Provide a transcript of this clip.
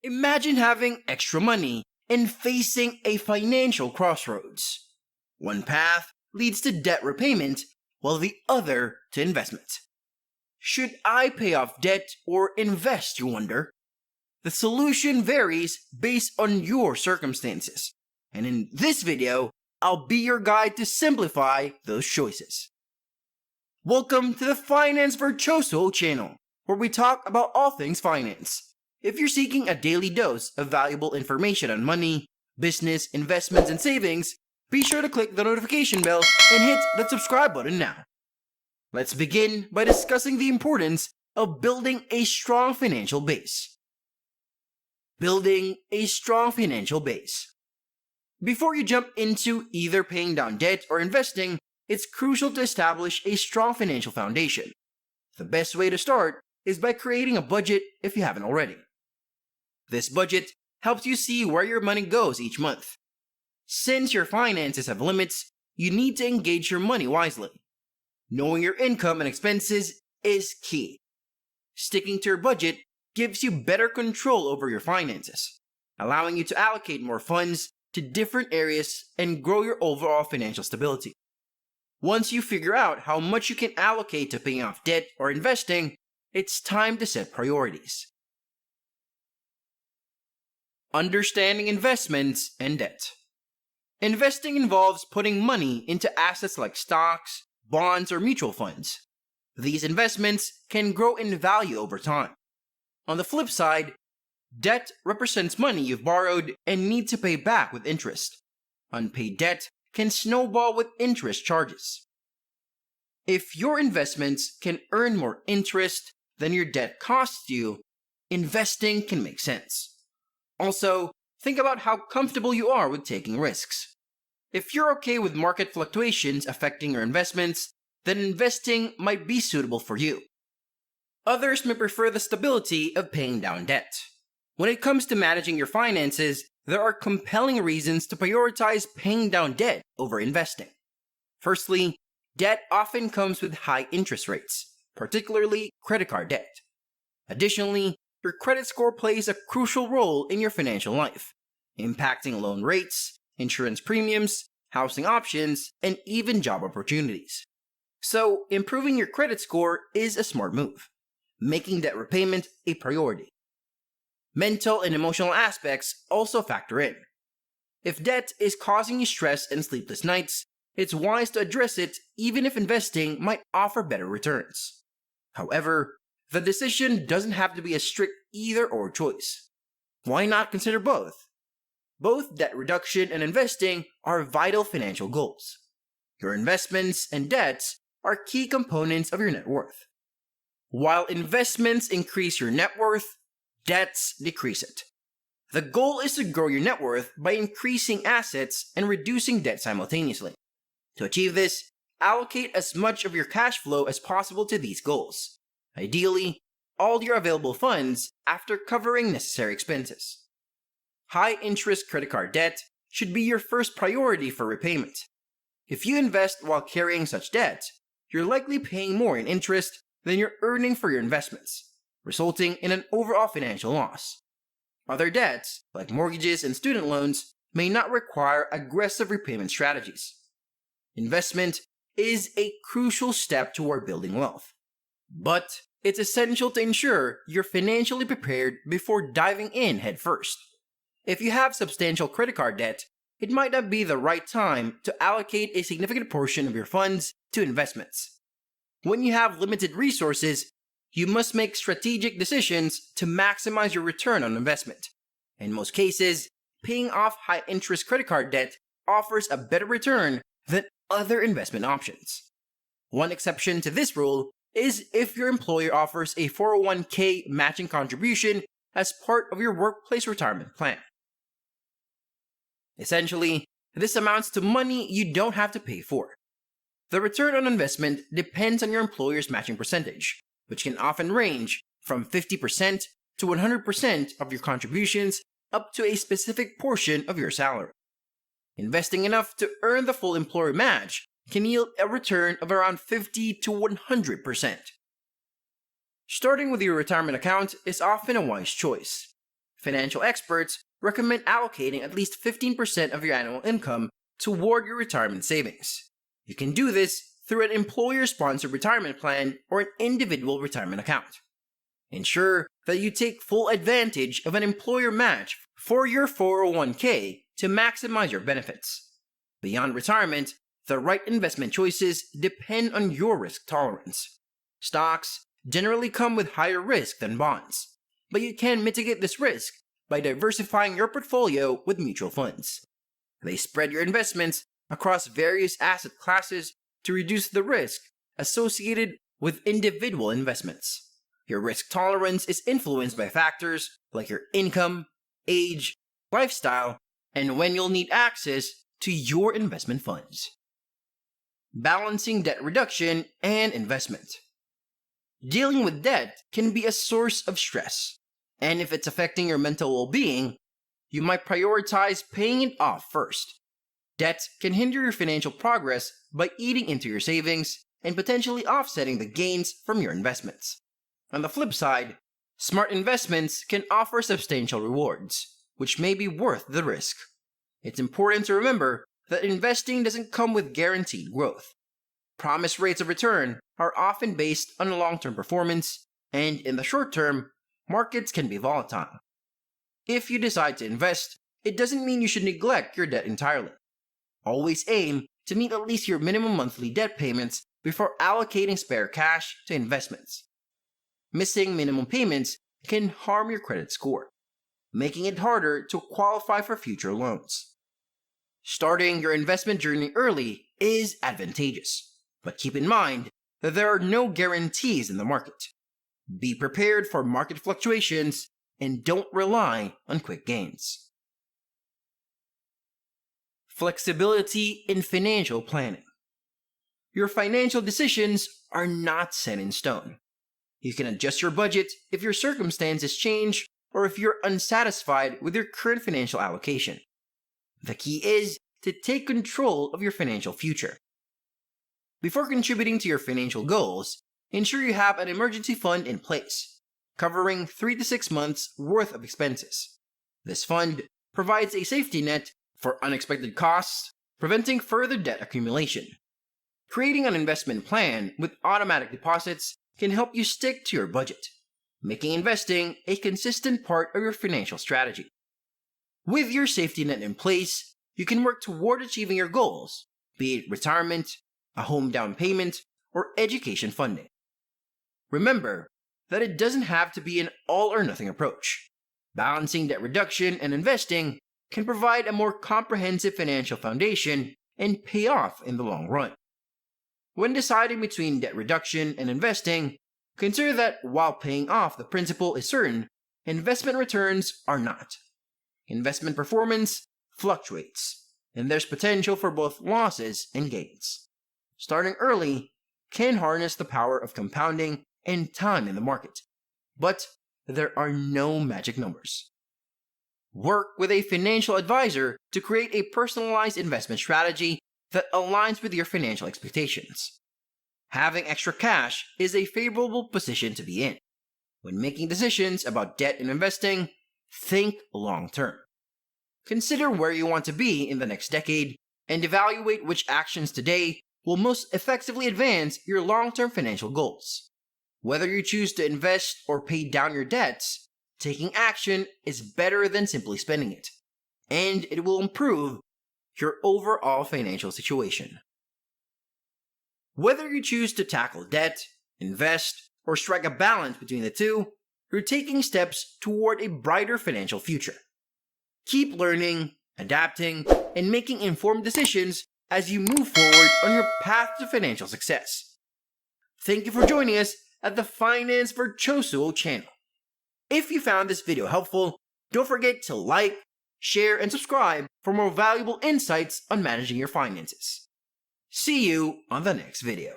Imagine having extra money and facing a financial crossroads. One path leads to debt repayment, while the other to investment. Should I pay off debt or invest, you wonder? The solution varies based on your circumstances, and in this video, I'll be your guide to simplify those choices. Welcome to the Finance Virtuoso Channel, where we talk about all things finance. If you're seeking a daily dose of valuable information on money, business, investments, and savings, be sure to click the notification bell and hit that subscribe button now. Let's begin by discussing the importance of building a strong financial base. Building a strong financial base. Before you jump into either paying down debt or investing, it's crucial to establish a strong financial foundation. The best way to start is by creating a budget if you haven't already. This budget helps you see where your money goes each month. Since your finances have limits, you need to engage your money wisely. Knowing your income and expenses is key. Sticking to your budget gives you better control over your finances, allowing you to allocate more funds to different areas and grow your overall financial stability. Once you figure out how much you can allocate to paying off debt or investing, it's time to set priorities. Understanding investments and debt. Investing involves putting money into assets like stocks, bonds, or mutual funds. These investments can grow in value over time. On the flip side, debt represents money you've borrowed and need to pay back with interest. Unpaid debt can snowball with interest charges. If your investments can earn more interest than your debt costs you, investing can make sense. Also, think about how comfortable you are with taking risks. If you're okay with market fluctuations affecting your investments, then investing might be suitable for you. Others may prefer the stability of paying down debt. When it comes to managing your finances, there are compelling reasons to prioritize paying down debt over investing. Firstly, debt often comes with high interest rates, particularly credit card debt. Additionally, your credit score plays a crucial role in your financial life, impacting loan rates, insurance premiums, housing options, and even job opportunities. So, improving your credit score is a smart move, making debt repayment a priority. Mental and emotional aspects also factor in. If debt is causing you stress and sleepless nights, it's wise to address it even if investing might offer better returns. However, the decision doesn't have to be a strict either-or choice. Why not consider both? Both debt reduction and investing are vital financial goals. Your investments and debts are key components of your net worth. While investments increase your net worth, debts decrease it. The goal is to grow your net worth by increasing assets and reducing debt simultaneously. To achieve this, allocate as much of your cash flow as possible to these goals. Ideally, all your available funds after covering necessary expenses. High-interest credit card debt should be your first priority for repayment. If you invest while carrying such debt, you're likely paying more in interest than you're earning for your investments, resulting in an overall financial loss. Other debts, like mortgages and student loans, may not require aggressive repayment strategies. Investment is a crucial step toward building wealth, but it's essential to ensure you're financially prepared before diving in headfirst. If you have substantial credit card debt, it might not be the right time to allocate a significant portion of your funds to investments. When you have limited resources, you must make strategic decisions to maximize your return on investment. In most cases, paying off high-interest credit card debt offers a better return than other investment options. One exception to this rule is if your employer offers a 401k matching contribution as part of your workplace retirement plan. Essentially, this amounts to money you don't have to pay for. The return on investment depends on your employer's matching percentage, which can often range from 50% to 100% of your contributions up to a specific portion of your salary. Investing enough to earn the full employer match can yield a return of around 50 to 100%. Starting with your retirement account is often a wise choice. Financial experts recommend allocating at least 15% of your annual income toward your retirement savings. You can do this through an employer-sponsored retirement plan or an individual retirement account. Ensure that you take full advantage of an employer match for your 401k to maximize your benefits. Beyond retirement, the right investment choices depend on your risk tolerance. Stocks generally come with higher risk than bonds, but you can mitigate this risk by diversifying your portfolio with mutual funds. They spread your investments across various asset classes to reduce the risk associated with individual investments. Your risk tolerance is influenced by factors like your income, age, lifestyle, and when you'll need access to your investment funds. Balancing debt reduction and investment. Dealing with debt can be a source of stress, and if it's affecting your mental well-being, you might prioritize paying it off first. Debt can hinder your financial progress by eating into your savings and potentially offsetting the gains from your investments. On the flip side, smart investments can offer substantial rewards, which may be worth the risk. It's important to remember that investing doesn't come with guaranteed growth. Promised rates of return are often based on long-term performance, and in the short term, markets can be volatile. If you decide to invest, it doesn't mean you should neglect your debt entirely. Always aim to meet at least your minimum monthly debt payments before allocating spare cash to investments. Missing minimum payments can harm your credit score, making it harder to qualify for future loans. Starting your investment journey early is advantageous, but keep in mind that there are no guarantees in the market. Be prepared for market fluctuations and don't rely on quick gains. Flexibility in financial planning. Your financial decisions are not set in stone. You can adjust your budget if your circumstances change or if you're unsatisfied with your current financial allocation. The key is to take control of your financial future. Before contributing to your financial goals, ensure you have an emergency fund in place, covering 3 to 6 months worth of expenses. This fund provides a safety net for unexpected costs, preventing further debt accumulation. Creating an investment plan with automatic deposits can help you stick to your budget, making investing a consistent part of your financial strategy. With your safety net in place, you can work toward achieving your goals, be it retirement, a home down payment, or education funding. Remember that it doesn't have to be an all-or-nothing approach. Balancing debt reduction and investing can provide a more comprehensive financial foundation and pay off in the long run. When deciding between debt reduction and investing, consider that while paying off the principal is certain, investment returns are not. Investment performance fluctuates, and there's potential for both losses and gains. Starting early can harness the power of compounding and time in the market, but there are no magic numbers. Work with a financial advisor to create a personalized investment strategy that aligns with your financial expectations. Having extra cash is a favorable position to be in. When making decisions about debt and investing, think long term. Consider where you want to be in the next decade and evaluate which actions today will most effectively advance your long-term financial goals. Whether you choose to invest or pay down your debts, taking action is better than simply spending it, and it will improve your overall financial situation. Whether you choose to tackle debt, invest, or strike a balance between the two, you're taking steps toward a brighter financial future. Keep learning, adapting, and making informed decisions as you move forward on your path to financial success. Thank you for joining us at the Finance Virtuoso Channel. If you found this video helpful, don't forget to like, share, and subscribe for more valuable insights on managing your finances. See you on the next video.